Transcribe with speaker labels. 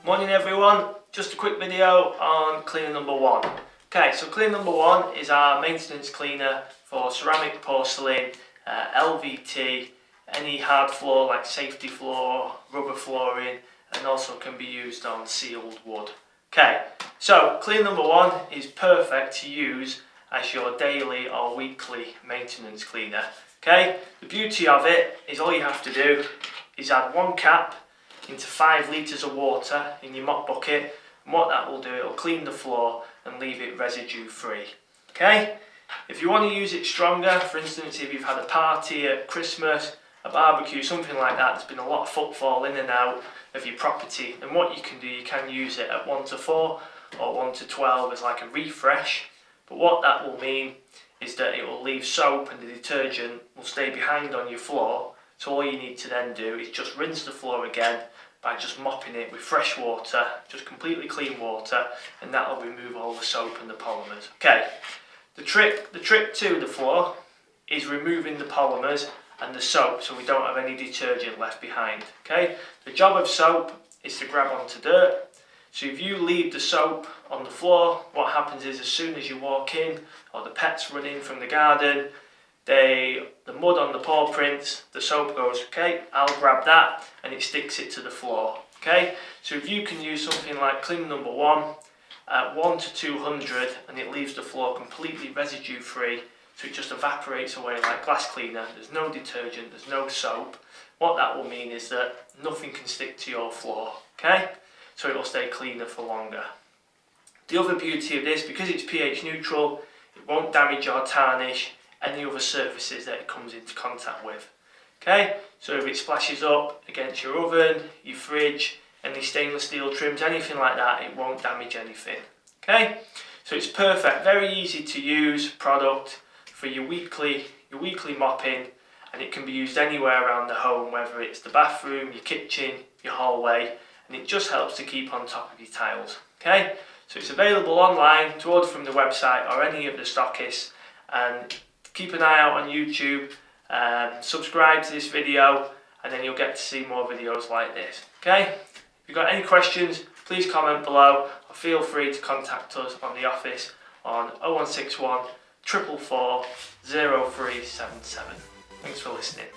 Speaker 1: Morning everyone, just a quick video on cleaner number one. Okay, so cleaner number one is our maintenance cleaner for ceramic, porcelain, LVT, any hard floor like safety floor, rubber flooring, and also can be used on sealed wood. Okay, so cleaner number one is perfect to use as your daily or weekly maintenance cleaner. Okay, the beauty of it is all you have to do is add one cap into 5 litres of water in your mop bucket, and what that will do, it'll clean the floor and leave it residue free. Okay, if you want to use it stronger, for instance if you've had a party at Christmas, a barbecue, something like that, there's been a lot of footfall in and out of your property, then what you can do, you can use it at 1 to 4 or 1 to 12 as like a refresh. But what that will mean is that it will leave soap and the detergent will stay behind on your floor. So all you need to then do is just rinse the floor again by just mopping it with fresh water, just completely clean water, and that will remove all the soap and the polymers. Okay, the trick to the floor is removing the polymers and the soap so we don't have any detergent left behind. Okay, the job of soap is to grab onto dirt. So if you leave the soap on the floor, what happens is as soon as you walk in or the pets run in from the garden, the mud on the paw prints, the soap goes, okay, I'll grab that, and it sticks it to the floor. Okay, so if you can use something like cleaner number one at 1 to 200 and it leaves the floor completely residue free, so it just evaporates away like glass cleaner, there's no detergent, there's no soap, what that will mean is that nothing can stick to your floor. Okay, so it will stay cleaner for longer. The other beauty of this, because it's pH neutral, it won't damage or tarnish any other surfaces that it comes into contact with. Okay, so if it splashes up against your oven, your fridge, any stainless steel trims, anything like that, it won't damage anything. Okay, so it's perfect, very easy to use product for your weekly mopping, and it can be used anywhere around the home, whether it's the bathroom, your kitchen, your hallway, and it just helps to keep on top of your tiles. Okay, so it's available online to order from the website or any of the stockists, and keep an eye out on YouTube, subscribe to this video, and then you'll get to see more videos like this. Okay, if you've got any questions, please comment below, or feel free to contact us on the office on 0161 444 0377. Thanks for listening.